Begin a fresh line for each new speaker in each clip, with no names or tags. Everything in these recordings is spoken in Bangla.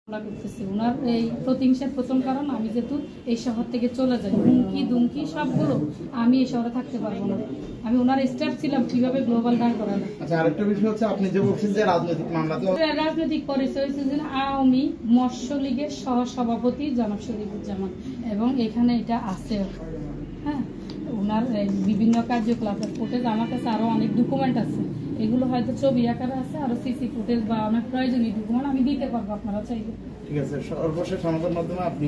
করতেছি ওনার এই প্রতিহিংসার প্রথম কারণ আমি যেহেতু এই শহর থেকে চলে যাই, হুমকি দুমকি সবগুলো আমি এই শহরে থাকতে পারবো না। আমি ওনার স্টাফ ছিলাম কিভাবে গ্লোবাল দাঁড় করানো।
আচ্ছা, আরেকটা বিষয় হচ্ছে আপনি যে বলছেন যে রাজনৈতিক মামলা,
রাজনৈতিক পরিচয় হচ্ছে যে আওয়ামী মৎস্য লীগের সহ সভাপতি জনাব শরীফুজ্জামান, এবং এখানে এটা আছে। হ্যাঁ, ওনার বিভিন্ন কার্যকলাপের ফুটেজ আমার কাছে আরো অনেক ডকুমেন্ট আছে, এগুলো হয়তো ছবি আকারে আছে, আরো সিসি ফুটেজ বা অনেক প্রয়োজনীয় ডকুমেন্ট আমি দিতে পারবো আপনারা চাইলে।
ঠিক আছে, সর্বশেষ আমাদের মাধ্যমে আপনি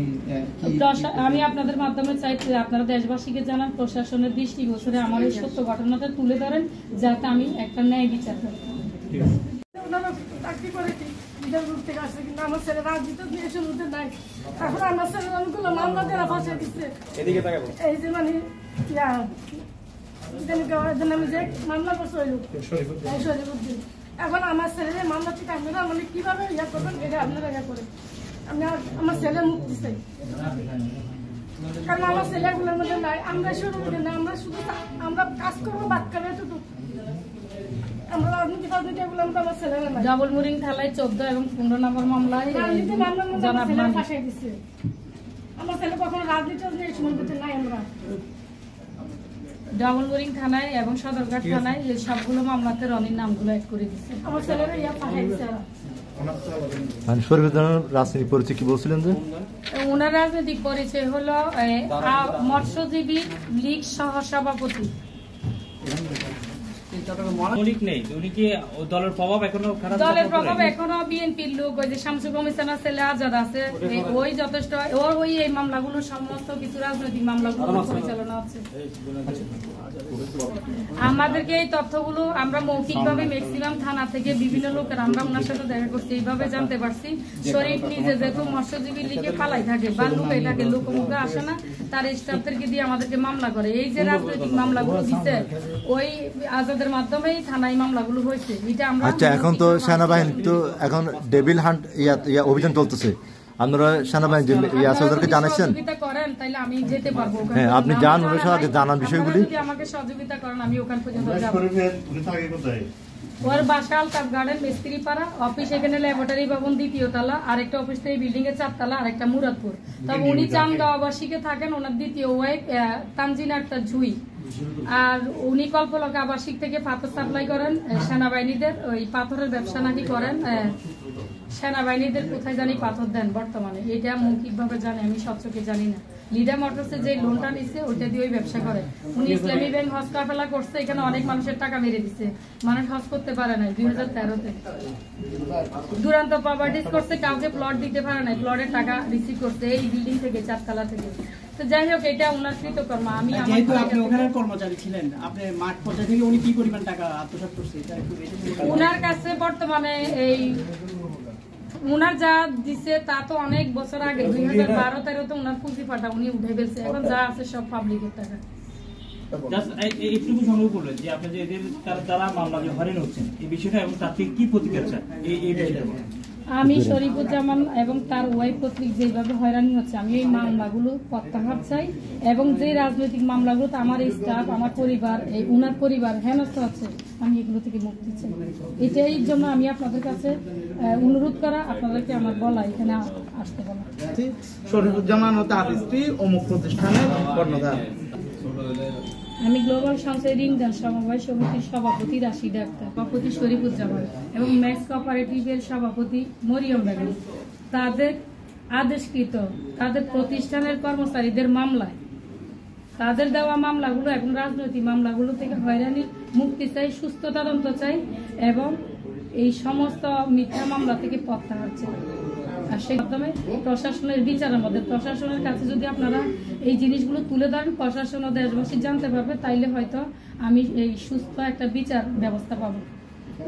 আমি আপনাদের মাধ্যমে চাইছি আপনারা দেশবাসীকে জানান, প্রশাসনের দৃষ্টিগোচরে আমার এই সত্য ঘটনাটা তুলে ধরেন যাতে আমি একটা ন্যায় বিচার করি।
ঠিক আছে।
আমার ছেলে রাজনীতি দেশের মধ্যে নাই, এখন আমার ছেলে অনেকগুলো মামলা দেওয়া ফাঁসে দিচ্ছে। এই যে মানে আমি যে মামলা করছি ওই লোক শরীফুদ্দিন, এখন আমার ছেলে মামলা থেকে আপনারা মানে কিভাবে ইয়া করবেন এটা আপনারা ইয়া করেন। আমি আমার ছেলে মুক্তি চাই, কারণ আমার ছেলেগুলোর মধ্যে নাই, আমরা শুরু করি না, আমরা শুধু আমরা কাজ করবো বাদ খাবে এতটুকু। আমরা রাজনীতি ফাজনীতি এগুলো আমরা আমার ছেলেরা নাই।
ডাবল মুরিং থানায় 14 এবং 15 নম্বর মামলায়
রাজনীতি মামলার মধ্যে আমার ছেলে ফাঁসাই দিচ্ছে। আমার ছেলে কখনো রাজনীতি এই সময় করতে নাই। আমরা
ডাবল মুরিং থানায় এবং সদরঘাট থানায় এই সবগুলো মামলাতে রনির নামগুলো অ্যাড করে দিচ্ছে।
আমার ছেলেরা ইয়া ফাঁসাই দিচ্ছে।
শরীফুজ্জামানের রাজনৈতিক পরিচয় কি বলছিলেন যে
ওনার রাজনৈতিক পরিচয় হলো মৎস্যজীবী লীগ সহ সভাপতি।
দলের প্রভাব
এখনো বিএনপির লোক, ওই যে শামসু কমিশনার ছেলে আজাদ আছে, ওই যথেষ্ট ওই এই মামলাগুলো সমস্ত কিছু রাজনৈতিক মামলাগুলো পরিচালনা হচ্ছে। আমাদেরকে এই তথ্যগুলো আমরা মৌখিকভাবে ম্যাক্সিমাম থানা থেকে বিভিন্ন লোকের আমরা ওনার সাথে দেখা করছি, এইভাবে জানতে পারছি শরীফ নিজে যেহেতু মৎস্যজীবী লীগে পালাই থাকে বা লুকাই থাকে, লোকমুখে আসে না, তার স্টাফদেরকে দিয়ে আমাদেরকে মামলা করে। এই যে রাজনৈতিক মামলাগুলো দিচ্ছে ওই আজাদের মাধ্যমেই থানায় মামলাগুলো হয়েছে। এটা আমরা
আচ্ছা, এখন তো সেনাবাহিনী তো এখন ডেভিল হান্ট অভিযান চলতেছে, আপনারা সেনাবাহিনী ওদেরকে জানাচ্ছেন?
করেন তাইলে আমি যেতে পারবো।
হ্যাঁ, আপনি যান, ওদের সাথে জানান বিষয়গুলি।
আমাকে সহযোগিতা করেন, আমি ওখান পর্যন্ত যাব। ওর বাসা আলতাফ গার্ডেন মিস্ত্রিপাড়া, অফিস এখানে ল্যাবরেটরি ভবন 2য় তলা, আরেকটা অফিস থেকে বিল্ডিং এর 4 তলা, আরেকটা মুরাদপুর। তবে উনি চান্দগাঁও আবাসিকে থাকেন, ওনার দ্বিতীয় ওয়াইফ তানজিনা আক্তার জুই। আর উনি কল্পলতা আবাসিক থেকে পাথর সাপ্লাই করেন সেনাবাহিনীদের, ওই পাথরের ব্যবসা নাকি করেন। সেনাবাহিনীদের কোথায় জানি পাথর দেন বর্তমানে, এটা মৌখিক ভাবে জানি, আমি সবচেয়ে জানি না। লিডা মোটরসে যে লোনটা নিচ্ছে ওইটা দিয়ে ওই ব্যবসা করে। উনি ইসলামী ব্যাংক হজ কাফেলা করছে, এখানে অনেক মানুষের টাকা মেরে দিচ্ছে, মানুষ হজ করতে পারে নাই 2013-তে। দুরান্ত প্রপার্টিজ করছে, কাউকে প্লট দিতে পারে নাই, প্লটের টাকা রিসিভ করছে এই বিল্ডিং থেকে 4 তলা থেকে। তো যাই হোক, এটা ওনার কৃতকর্ম। আমি
কর্মচারী ছিলেন, আপনি মাঠ পর্যায়ে থেকে উনি কি পরিমাণ টাকা আত্মসাৎ করছে
ওনার কাছে বর্তমানে এই উনার যা দিচ্ছে তা তো অনেক বছর আগে 2012-13 উনার পুঁজি পাটা উনি উঠে ফেলছে, এখন যা আছে সব পাবলিকের টাকা।
এইটুকু সংগ্রহ করলেন যে আপনি যে এদের দ্বারা মামলা যে হয়রান হচ্ছেন এই বিষয়টা এবং তার থেকে কি প্রতিকার চান এই বিষয়টা?
আমি শরীফুজ্জামান এবং তার ওয়াইফ কর্তৃক যেভাবে হয়রানি হচ্ছে, আমি এই মামলাগুলো প্রত্যাহার চাই, এবং যে রাজনৈতিক মামলাগুলো আমার স্টাফ, আমার পরিবার, এই উনার পরিবার হেনস্থ হচ্ছে, আমি এগুলো থেকে মুক্তি চাই। এটাই জন্য আমি আপনাদের কাছে অনুরোধ করা, আপনাদেরকে আমার বলা, এখানে আসতে বলা।
শরীফুজ্জামান ও তার স্ত্রী অমুক প্রতিষ্ঠানের কর্ণধার।
আমি গ্লোবাল সংসদ রিংদান সমবায় সমিতির সভাপতি রাশিদা আক্তার, সভাপতি শরীফুজ্জামান এবং ম্যাক্স কোঅপারেটিভের সভাপতি মরিয়ম বেগম তাদের আদেশকৃত তাদের প্রতিষ্ঠানের কর্মচারীদের মামলায়, তাদের দেওয়া মামলাগুলো এবং রাজনৈতিক মামলাগুলো থেকে হয়রানির মুক্তি চাই, সুস্থ তদন্ত চাই, এবং এই সমস্ত মিথ্যা মামলা থেকে প্রত্যাহার চাই। আর সেই মাধ্যমে প্রশাসনের বিচারের মধ্যে প্রশাসনের কাছে যদি আপনারা এই জিনিসগুলো তুলে ধরেন, প্রশাসন ও দেশবাসী জানতে পারবে, তাইলে হয়তো আমি এই সুস্থ একটা বিচার ব্যবস্থা পাবো।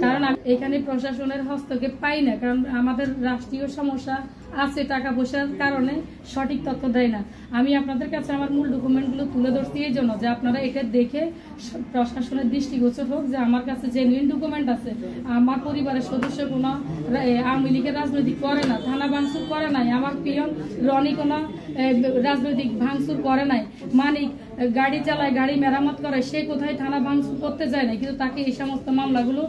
কারণ এখানে প্রশাসনের হস্তক্ষেপ পাই না, কারণ আমাদের রাষ্ট্রীয় সমস্যা আছে, টাকা পয়সার কারণে সঠিক তথ্য দেয় না। আমি আপনাদের কাছে আমার মূল ডকুমেন্টগুলো তুলে ধরছি এই জন্য যে আপনারা এটা দেখে প্রশাসনের দৃষ্টিগোচর হোক যে আমার কাছে জেনুইন ডকুমেন্ট আছে, আমার পরিবারের সদস্য কোনো আওয়ামী লীগের রাজনৈতিক করে না, থানা ভাঙচুর করে নাই, আমার পিয়ন রনি কোনো রাজনৈতিক ভাঙচুর করে নাই, মানিক গাড়ি চালায়, গাড়ি মেরামত করে, সে কোথায় থানা ভাঙচুর করতে যায় না, কিন্তু তাকে এই সমস্ত মামলাগুলো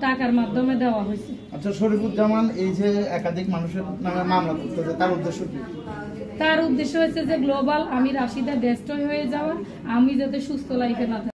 টাকার মাধ্যমে দেওয়া হয়েছে।
আচ্ছা, শরীফুজ্জামান এই যে একাধিক মানুষের নামে মামলা করতেছে, তার উদ্দেশ্য কি?
তার উদ্দেশ্য হচ্ছে যে গ্লোবাল আমি রাশিদা ডেস্ট্রয় হয়ে যাওয়া, আমি যাতে সুস্থ লাইফে না থাকি।